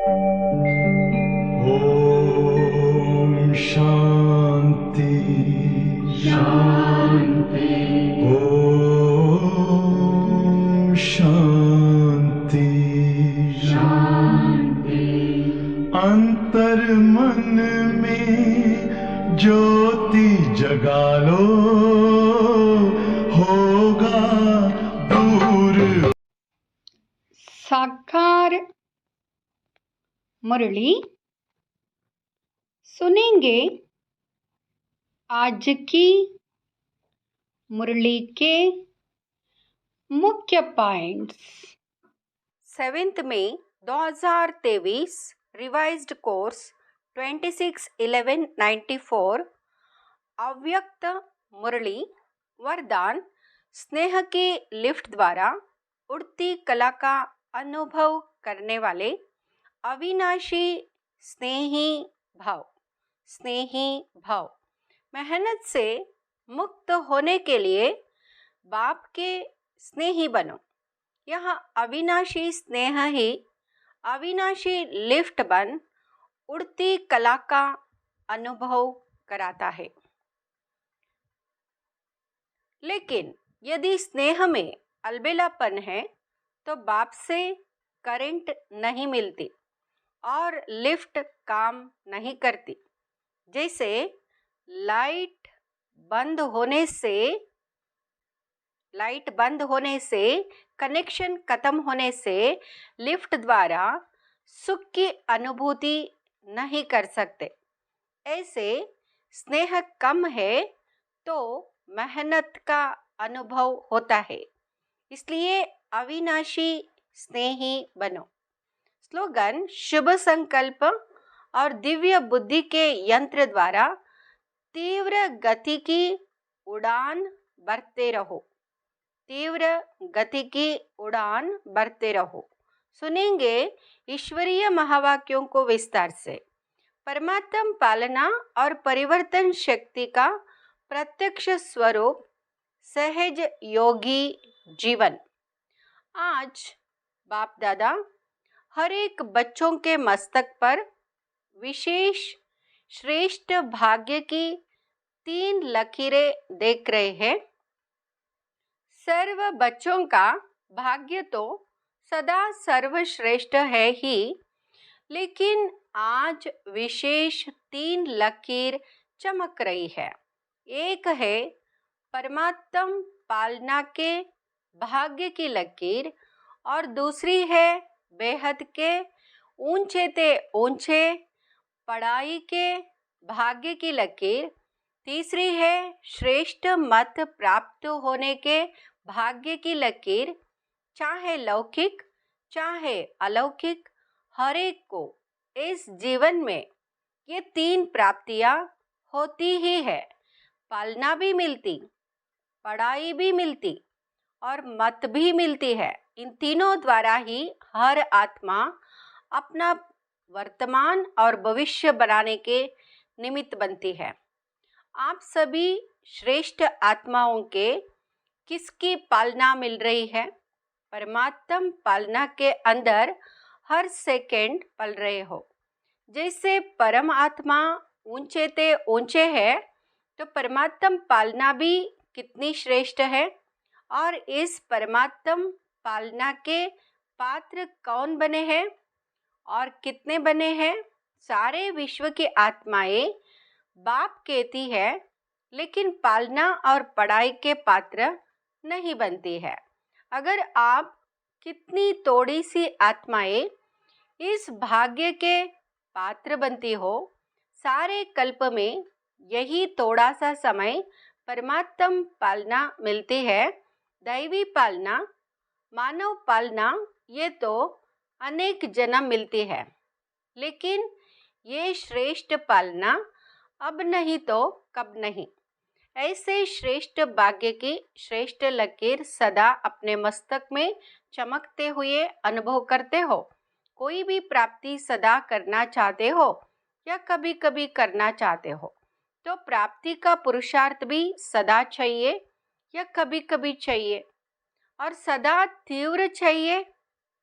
ओम शांति शांति। ओम शांति शांति। अंतर मन में ज्योति जगा लो, होगा दूर। साकार मुरली सुनेंगे। आज की मुरली के मुख्य पॉइंट्स। 7 मई 2023 रिवाइज्ड कोर्स 26/11/94 अव्यक्त मुरली वरदान स्नेह के लिफ्ट द्वारा उड़ती कला का अनुभव करने वाले अविनाशी स्नेही भाव मेहनत से मुक्त होने के लिए बाप के स्नेही बनो। यह अविनाशी स्नेह ही अविनाशी लिफ्ट बन उड़ती कला का अनुभव कराता है। लेकिन यदि स्नेह में अलबेलापन है तो बाप से करंट नहीं मिलती और लिफ्ट काम नहीं करती। जैसे लाइट बंद होने से कनेक्शन खत्म होने से लिफ्ट द्वारा सुख की अनुभूति नहीं कर सकते। ऐसे स्नेह कम है तो मेहनत का अनुभव होता है। इसलिए अविनाशी स्नेही बनो। स्लोगन शुभ संकल्प और दिव्य बुद्धि के यंत्र द्वारा तीव्र गति की उड़ान भरते रहो। सुनेंगे ईश्वरीय महावाक्यों को विस्तार से। परमात्म पालना और परिवर्तन शक्ति का प्रत्यक्ष स्वरूप सहज योगी जीवन। आज बाप दादा हर एक बच्चों के मस्तक पर विशेष श्रेष्ठ भाग्य की 3 लकीरें देख रहे हैं। सर्व बच्चों का भाग्य तो सदा सर्वश्रेष्ठ है ही, लेकिन आज विशेष 3 लकीर चमक रही है। एक है परमात्म पालना के भाग्य की लकीर और दूसरी है बेहद के ऊंचे ते ऊंचे पढ़ाई के भाग्य की लकीर। तीसरी है श्रेष्ठ मत प्राप्त होने के भाग्य की लकीर। चाहे लौकिक चाहे अलौकिक, हर एक को इस जीवन में ये 3 प्राप्तियां होती ही है। पालना भी मिलती, पढ़ाई भी मिलती और मत भी मिलती है। इन तीनों द्वारा ही हर आत्मा अपना वर्तमान और भविष्य बनाने के निमित्त बनती है। आप सभी श्रेष्ठ आत्माओं के किसकी पालना मिल रही है? परमात्म पालना के अंदर हर सेकंड पल रहे हो। जैसे परम आत्मा ऊंचे ते ऊंचे है तो परमात्म पालना भी कितनी श्रेष्ठ है। और इस परमात्म पालना के पात्र कौन बने हैं और कितने बने हैं? सारे विश्व की आत्माएं बाप कहती है, लेकिन पालना और पढ़ाई के पात्र नहीं बनती है। अगर आप कितनी थोड़ी सी आत्माएं इस भाग्य के पात्र बनती हो, सारे कल्प में यही थोड़ा सा समय परमात्म पालना मिलती है। दैवी पालना, मानव पालना, ये तो अनेक जन्म मिलती है, लेकिन ये श्रेष्ठ पालना अब नहीं तो कब नहीं। ऐसे श्रेष्ठ भाग्य की श्रेष्ठ लकीर सदा अपने मस्तक में चमकते हुए अनुभव करते हो। कोई भी प्राप्ति सदा करना चाहते हो या कभी कभी करना चाहते हो, तो प्राप्ति का पुरुषार्थ भी सदा चाहिए या कभी कभी चाहिए, और सदा तीव्र चाहिए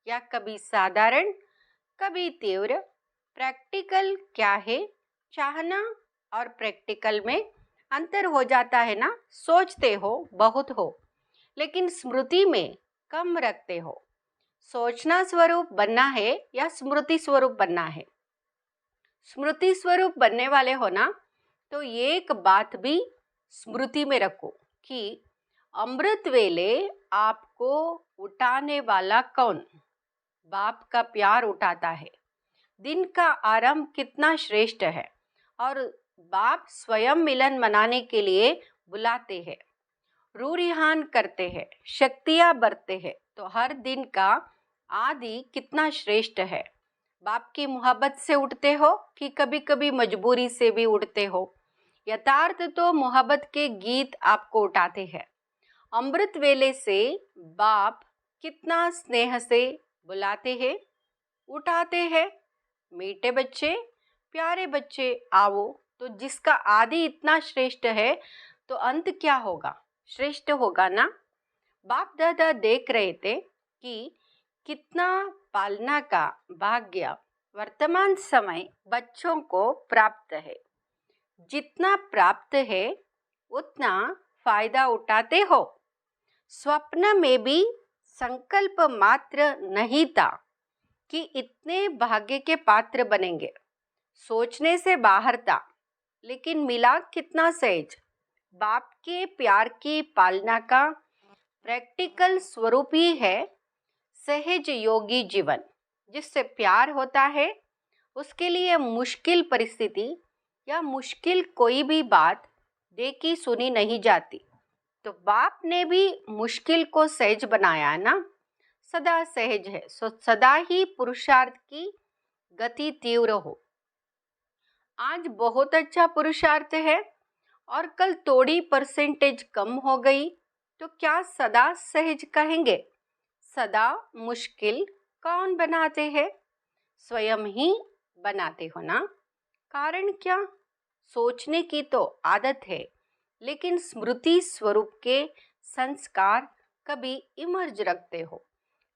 या कभी साधारण, कभी तीव्र। प्रैक्टिकल क्या है? चाहना और प्रैक्टिकल में अंतर हो जाता है ना। सोचते हो बहुत हो, लेकिन स्मृति में कम रखते हो। सोचना स्वरूप बनना है या स्मृति स्वरूप बनना है? स्मृति स्वरूप बनने वाले हो ना, तो एक बात भी स्मृति में रखो कि अमृत वेले आपको उठाने वाला कौन? बाप का प्यार उठाता है। दिन का आरंभ कितना श्रेष्ठ है, और बाप स्वयं मिलन मनाने के लिए बुलाते हैं, रूरिहान करते हैं, शक्तियाँ बरतते हैं। तो हर दिन का आदि कितना श्रेष्ठ है। बाप की मोहब्बत से उठते हो कि कभी कभी मजबूरी से भी उठते हो? यथार्थ तो मोहब्बत के गीत आपको उठाते हैं। अमृत वेले से बाप कितना स्नेह से बुलाते हैं, उठाते हैं। मीठे बच्चे, प्यारे बच्चे आओ। तो जिसका आदि इतना श्रेष्ठ है, तो अंत क्या होगा? श्रेष्ठ होगा ना। बाप दादा देख रहे थे कि कितना पालना का भाग्य वर्तमान समय बच्चों को प्राप्त है। जितना प्राप्त है उतना फायदा उठाते हो। स्वप्न में भी संकल्प मात्र नहीं था कि इतने भाग्य के पात्र बनेंगे। सोचने से बाहर था, लेकिन मिला कितना सहज। बाप के प्यार की पालना का प्रैक्टिकल स्वरूप ही है सहज योगी जीवन। जिससे प्यार होता है उसके लिए मुश्किल परिस्थिति या मुश्किल कोई भी बात देखी सुनी नहीं जाती। तो बाप ने भी मुश्किल को सहज बनाया है ना। सदा सहज है, सदा ही पुरुषार्थ की गति तीव्र हो। आज बहुत अच्छा पुरुषार्थ है और कल थोड़ी परसेंटेज कम हो गई, तो क्या सदा सहज कहेंगे? सदा मुश्किल कौन बनाते हैं? स्वयं ही बनाते हो ना। कारण क्या? सोचने की तो आदत है, लेकिन स्मृति स्वरूप के संस्कार कभी इमर्ज रखते हो,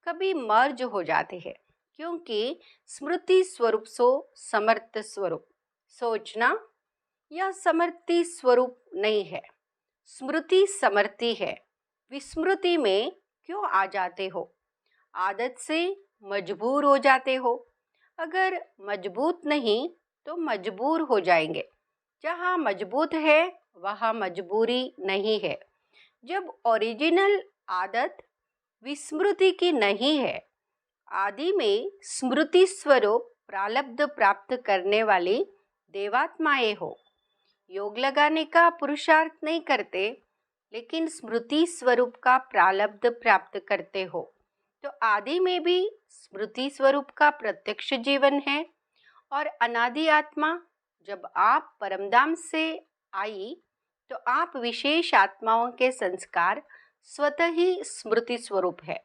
कभी मर्ज हो जाते हैं। क्योंकि स्मृति स्वरूप सो समर्थ स्वरूप। सोचना या समर्थी स्वरूप नहीं है, स्मृति समर्थी है। विस्मृति में क्यों आ जाते हो? आदत से मजबूर हो जाते हो। अगर मजबूत नहीं तो मजबूर हो जाएंगे। जहाँ मजबूत है वहाँ मजबूरी नहीं है। जब ओरिजिनल आदत विस्मृति की नहीं है, आदि में स्मृति स्वरूप प्रारब्ध प्राप्त करने वाली देवात्माएं हो। योग लगाने का पुरुषार्थ नहीं करते, लेकिन स्मृति स्वरूप का प्रारब्ध प्राप्त करते हो। तो आदि में भी स्मृति स्वरूप का प्रत्यक्ष जीवन है। और अनादि आत्मा जब आप परमधाम से आई, तो आप विशेष आत्माओं के संस्कार स्वतः ही स्मृति स्वरूप है।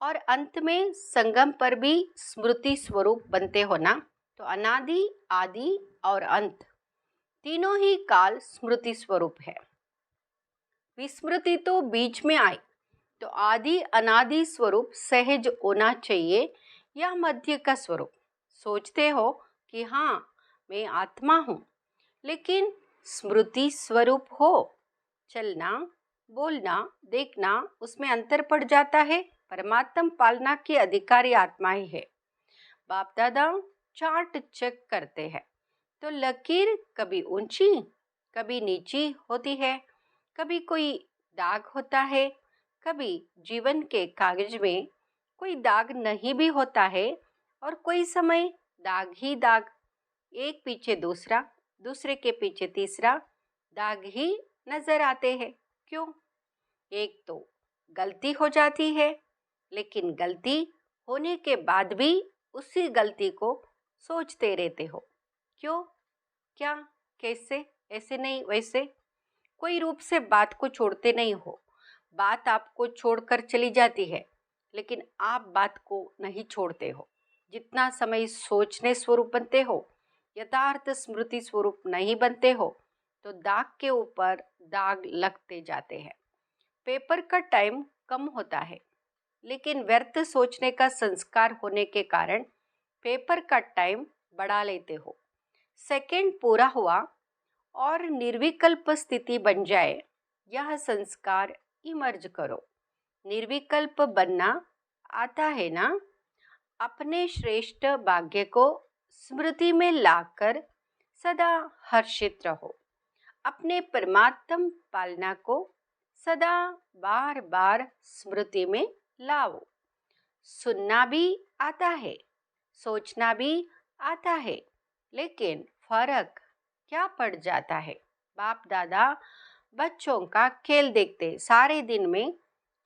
और अंत में संगम पर भी स्मृति स्वरूप बनते हो ना। तो अनादि, आदि और अंत तीनों ही काल स्मृति स्वरूप है। विस्मृति तो बीच में आई, तो आदि अनादि स्वरूप सहज होना चाहिए या मध्य का स्वरूप। सोचते हो कि हाँ मैं आत्मा हूँ, लेकिन स्मृति स्वरूप हो। चलना, बोलना, देखना, उसमें अंतर पड़ जाता है। परमात्म पालना की अधिकारी आत्माएं है। बाप दादा चार्ट चेक करते हैं, तो लकीर कभी ऊंची कभी नीची होती है, कभी कोई दाग होता है, कभी जीवन के कागज में कोई दाग नहीं भी होता है, और कोई समय दाग ही दाग, एक पीछे दूसरा, दूसरे के पीछे तीसरा दाग ही नजर आते हैं। क्यों? एक तो गलती हो जाती है, लेकिन गलती होने के बाद भी उसी गलती को सोचते रहते हो। क्यों? क्या? कैसे? ऐसे नहीं वैसे? कोई रूप से बात को छोड़ते नहीं हो। बात आपको छोड़कर चली जाती है, लेकिन आप बात को नहीं छोड़ते हो। जितना समय सोचने स्वरूप बनते हो, यथार्थ स्मृति स्वरूप नहीं बनते हो, तो दाग के ऊपर दाग लगते जाते हैं। पेपर का टाइम कम होता है, लेकिन व्यर्थ सोचने का संस्कार होने के कारण पेपर का टाइम बढ़ा लेते हो। सेकंड पूरा हुआ और निर्विकल्प स्थिति बन जाए, यह संस्कार इमर्ज करो। निर्विकल्प बनना आता है ना? अपने श्रेष्ठ भाग्य को स्मृति में लाकर सदा हर्षित रहो। अपने परमात्म पालना को सदा बार बार स्मृति में लाओ। सुनना भी आता है, सोचना भी आता है, लेकिन फर्क क्या पड़ जाता है? बाप दादा बच्चों का खेल देखते, सारे दिन में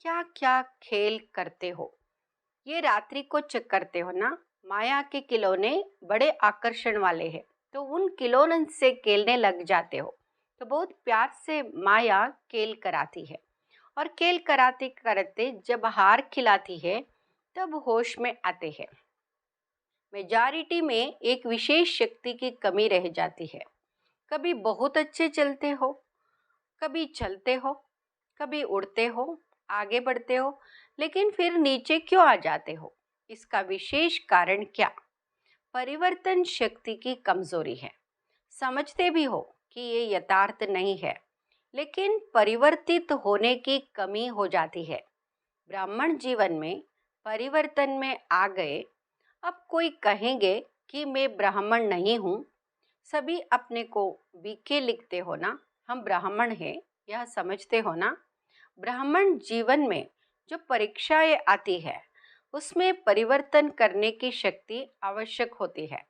क्या क्या खेल करते हो, ये रात्रि को चेक करते हो ना। माया के खिलौने बड़े आकर्षण वाले हैं, तो उन खिलौनों से खेलने लग जाते हो। तो बहुत प्यार से माया खेल कराती है, और खेल कराते कराते जब हार खिलाती है तब होश में आते हैं। मेजॉरिटी में एक विशेष शक्ति की कमी रह जाती है। कभी बहुत अच्छे चलते हो, कभी चलते हो, कभी उड़ते हो, आगे बढ़ते हो, लेकिन फिर नीचे क्यों आ जाते हो? इसका विशेष कारण क्या? परिवर्तन शक्ति की कमजोरी है। समझते भी हो कि ये यथार्थ नहीं है, लेकिन परिवर्तित होने की कमी हो जाती है। ब्राह्मण जीवन में परिवर्तन में आ गए। अब कोई कहेंगे कि मैं ब्राह्मण नहीं हूँ। सभी अपने को बीके लिखते हो ना, हम ब्राह्मण हैं, यह समझते हो ना? ब्राह्मण जीवन में जो परीक्षाएं आती है, उसमें परिवर्तन करने की शक्ति आवश्यक होती है।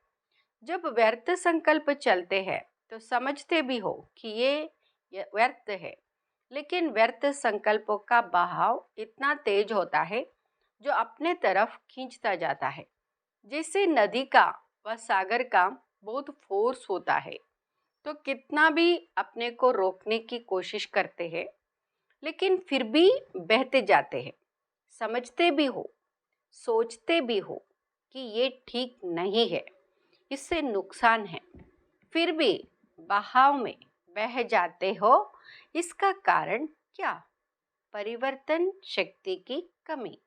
जब व्यर्थ संकल्प चलते हैं तो समझते भी हो कि ये व्यर्थ है, लेकिन व्यर्थ संकल्पों का बहाव इतना तेज होता है जो अपने तरफ खींचता जाता है। जैसे नदी का व सागर का बहुत फोर्स होता है, तो कितना भी अपने को रोकने की कोशिश करते हैं, लेकिन फिर भी बहते जाते हैं। समझते भी हो, सोचते भी हो कि ये ठीक नहीं है, इससे नुकसान है, फिर भी बहाव में बह जाते हो। इसका कारण क्या? परिवर्तन शक्ति की कमी।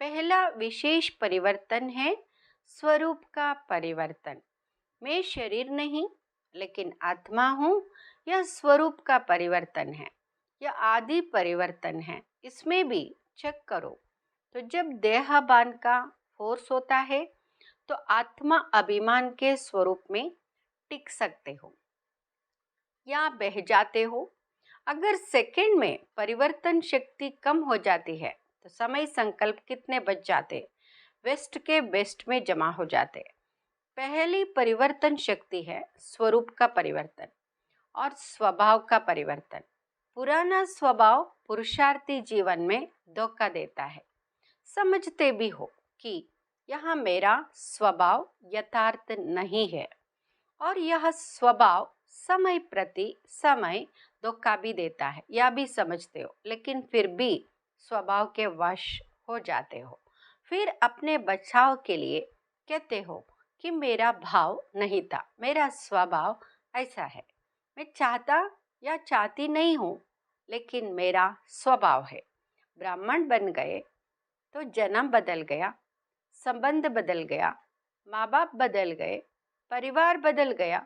पहला विशेष परिवर्तन है स्वरूप का परिवर्तन। मैं शरीर नहीं, लेकिन आत्मा हूँ, यह स्वरूप का परिवर्तन है। यह आदि परिवर्तन है, इसमें भी चेक करो। तो जब देहभान का फोर्स होता है तो आत्मा अभिमान के स्वरूप में टिक सकते हो या बह जाते हो। अगर सेकंड में परिवर्तन शक्ति कम हो जाती है तो समय संकल्प कितने बच जाते? वेस्ट के वेस्ट में जमा हो जाते। पहली परिवर्तन शक्ति है स्वरूप का परिवर्तन और स्वभाव का परिवर्तन। पुराना स्वभाव पुरुषार्थी जीवन में धोखा देता है। समझते भी हो कि यह मेरा स्वभाव यथार्थ नहीं है, और यह स्वभाव समय प्रति समय धोखा भी देता है, यह भी समझते हो, लेकिन फिर भी स्वभाव के वश हो जाते हो। फिर अपने बचाव के लिए कहते हो कि मेरा भाव नहीं था, मेरा स्वभाव ऐसा है, मैं चाहता या चाहती नहीं हूँ, लेकिन मेरा स्वभाव है। ब्राह्मण बन गए तो जन्म बदल गया, संबंध बदल गया, माँ बाप बदल गए, परिवार बदल गया,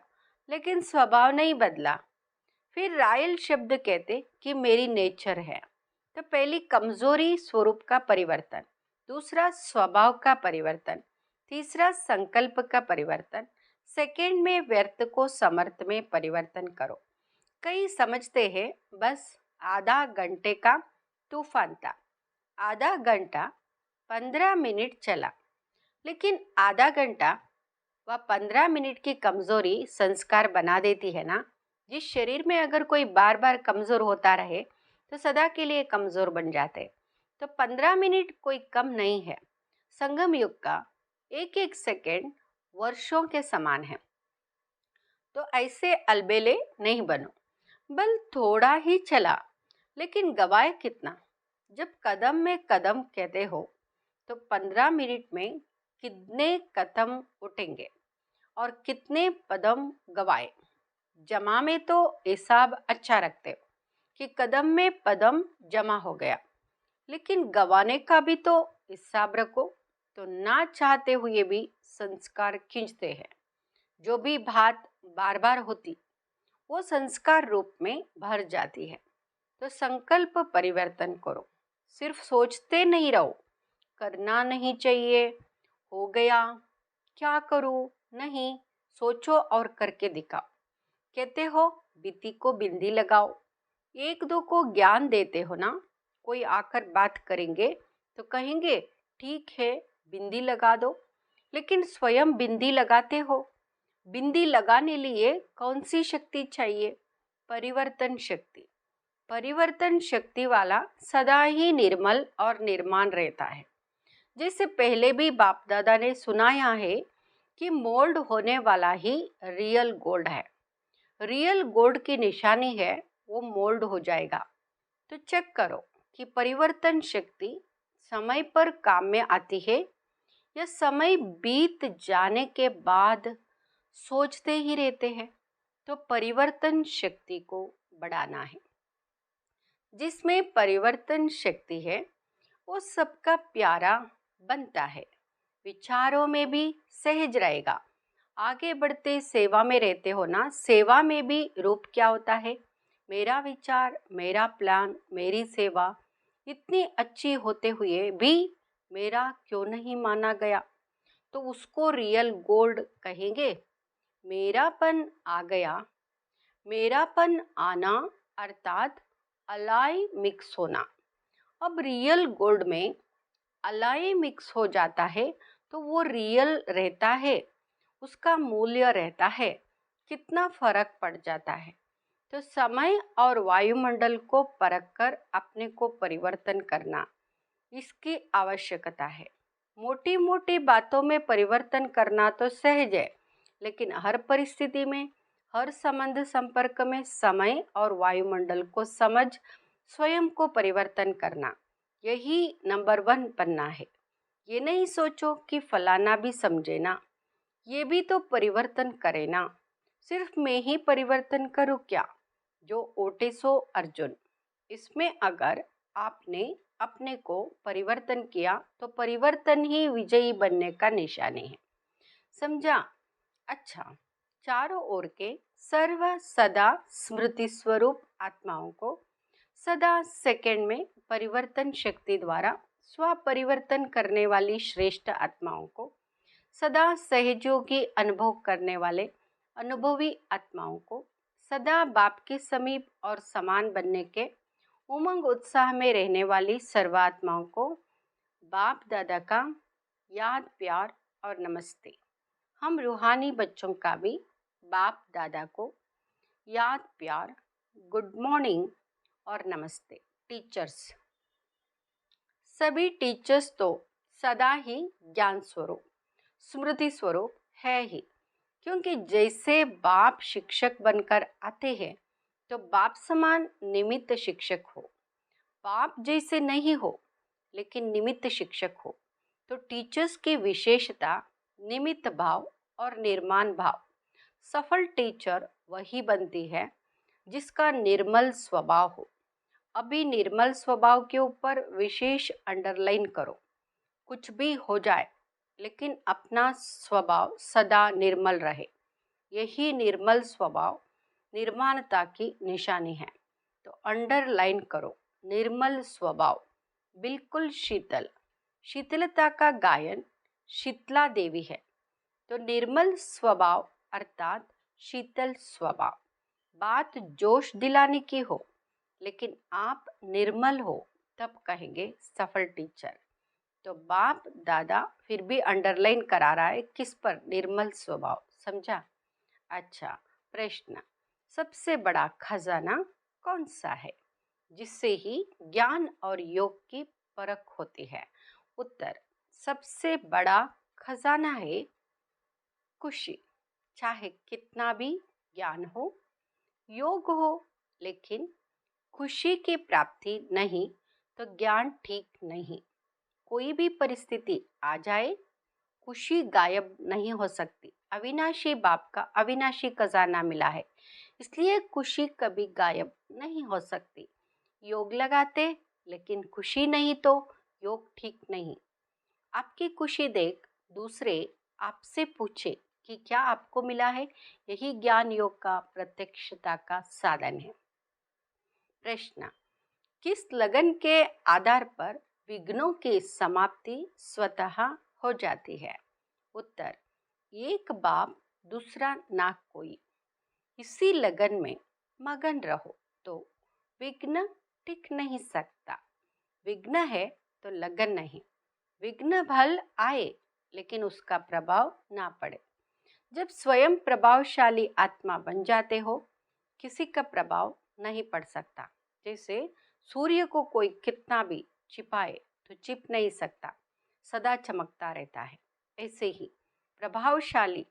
लेकिन स्वभाव नहीं बदला। फिर रायल शब्द कहते कि मेरी नेचर है। तो पहली कमजोरी स्वरूप का परिवर्तन, दूसरा स्वभाव का परिवर्तन, तीसरा संकल्प का परिवर्तन, सेकंड में व्यर्थ को समर्थ में परिवर्तन करो। कई समझते हैं बस आधा घंटे का तूफान था, आधा घंटा 15 मिनट चला, लेकिन आधा घंटा व 15 मिनट की कमजोरी संस्कार बना देती है ना। जिस शरीर में अगर कोई बार बार कमजोर होता रहे तो सदा के लिए कमजोर बन जाते। तो 15 मिनट कोई कम नहीं है। संगम युग का एक एक सेकेंड वर्षों के समान है। तो ऐसे अलबेले नहीं बनो। बल थोड़ा ही चला, लेकिन गवाए कितना? जब कदम में कदम कहते हो तो 15 मिनट में कितने कदम उठेंगे और कितने कदम गवाए? जमा में तो हिसाब अच्छा रखते हो कि कदम में कदम जमा हो गया, लेकिन गवाने का भी तो हिसाब रखो। तो ना चाहते हुए भी संस्कार खींचते हैं। जो भी बात बार बार होती वो संस्कार रूप में भर जाती है। तो संकल्प परिवर्तन करो, सिर्फ सोचते नहीं रहो। करना नहीं चाहिए, हो गया, क्या करूं, नहीं, सोचो और करके दिखाओ। कहते हो बीती को बिंदी लगाओ, एक दो को ज्ञान देते हो ना, कोई आकर बात करेंगे तो कहेंगे ठीक है बिंदी लगा दो, लेकिन स्वयं बिंदी लगाते हो। बिंदी लगाने लिए कौन सी शक्ति चाहिए? परिवर्तन शक्ति। परिवर्तन शक्ति वाला सदा ही निर्मल और निर्माण रहता है। जैसे पहले भी बाप दादा ने सुनाया है कि मोल्ड होने वाला ही रियल गोल्ड है। रियल गोल्ड की निशानी है वो मोल्ड हो जाएगा। तो चेक करो कि परिवर्तन शक्ति समय पर काम में आती है या समय बीत जाने के बाद सोचते ही रहते हैं। तो परिवर्तन शक्ति को बढ़ाना है। जिसमें परिवर्तन शक्ति है वो सबका प्यारा बनता है, विचारों में भी सहज रहेगा। आगे बढ़ते सेवा में रहते हो ना, सेवा में भी रूप क्या होता है? मेरा विचार, मेरा प्लान, मेरी सेवा इतनी अच्छी होते हुए भी मेरा क्यों नहीं माना गया? तो उसको रियल गोल्ड कहेंगे। मेरापन आ गया। मेरापन आना अर्थात अलाई मिक्स होना। अब रियल गोल्ड में अलाई मिक्स हो जाता है तो वो रियल रहता है, उसका मूल्य रहता है। कितना फर्क पड़ जाता है। तो समय और वायुमंडल को परख कर अपने को परिवर्तन करना, इसकी आवश्यकता है। मोटी मोटी बातों में परिवर्तन करना तो सहज है, लेकिन हर परिस्थिति में, हर संबंध संपर्क में समय और वायुमंडल को समझ स्वयं को परिवर्तन करना, यही नंबर 1 बनना है। ये नहीं सोचो कि फलाना भी समझे ना, ये भी तो परिवर्तन करे ना। सिर्फ मैं ही परिवर्तन करूँ क्या? जो ओटे सो अर्जुन। इसमें अगर आपने अपने को परिवर्तन किया तो परिवर्तन ही विजयी बनने का निशानी है। समझा? अच्छा, चारों ओर के सर्व सदा स्मृति स्वरूप आत्माओं को सदा सेकंड में परिवर्तन शक्ति द्वारा स्व परिवर्तन करने वाली श्रेष्ठ आत्माओं को, सदा सहयोगी अनुभव करने वाले अनुभवी आत्माओं को, सदा बाप के समीप और समान बनने के उमंग उत्साह में रहने वाली सर्वात्माओं को बाप दादा का याद, प्यार और नमस्ते। हम रूहानी बच्चों का भी बाप दादा को याद, प्यार, गुड मॉर्निंग और नमस्ते। टीचर्स, सभी टीचर्स तो सदा ही ज्ञान स्वरूप, स्मृति स्वरूप है ही, क्योंकि जैसे बाप शिक्षक बनकर आते हैं तो बाप समान निमित्त शिक्षक हो। बाप जैसे नहीं हो लेकिन निमित्त शिक्षक हो। तो टीचर्स की विशेषता निमित्त भाव और निर्माण भाव। सफल टीचर वही बनती है जिसका निर्मल स्वभाव हो। अभी निर्मल स्वभाव के ऊपर विशेष अंडरलाइन करो। कुछ भी हो जाए लेकिन अपना स्वभाव सदा निर्मल रहे। यही निर्मल स्वभाव निर्माणता की निशानी है। तो अंडरलाइन करो, निर्मल स्वभाव, बिल्कुल शीतल। शीतलता का गायन शीतला देवी है। तो निर्मल स्वभाव अर्थात शीतल स्वभाव। बात जोश दिलाने की हो लेकिन आप निर्मल हो तब कहेंगे सफल टीचर। तो बाप दादा फिर भी अंडरलाइन करा रहा है किस पर? निर्मल स्वभाव। समझा? अच्छा, प्रश्न, सबसे बड़ा खजाना कौन सा है जिससे ही ज्ञान और योग की परख होती है? उत्तर, सबसे बड़ा खजाना है खुशी। चाहे कितना भी ज्ञान हो, योग हो, लेकिन खुशी की प्राप्ति नहीं तो ज्ञान ठीक नहीं। कोई भी परिस्थिति आ जाए, खुशी गायब नहीं हो सकती। अविनाशी बाप का अविनाशी खजाना मिला है, इसलिए खुशी कभी गायब नहीं हो सकती। योग लगाते लेकिन खुशी नहीं तो योग ठीक नहीं। आपकी खुशी देख दूसरे आपसे पूछे कि क्या आपको मिला है, यही ज्ञान योग का प्रत्यक्षता का साधन है। प्रश्न, किस लगन के आधार पर विघ्नों की समाप्ति स्वतः हो जाती है? उत्तर, एक बाप दूसरा ना कोई, इसी लगन में मगन रहो तो विघ्न टिक नहीं सकता। विघ्न है तो लगन नहीं। विघ्न भल आए लेकिन उसका प्रभाव ना पड़े। जब स्वयं प्रभावशाली आत्मा बन जाते हो, किसी का प्रभाव नहीं पड़ सकता। जैसे सूर्य को कोई कितना भी छिपाए तो छिप नहीं सकता, सदा चमकता रहता है। ऐसे ही प्रभावशाली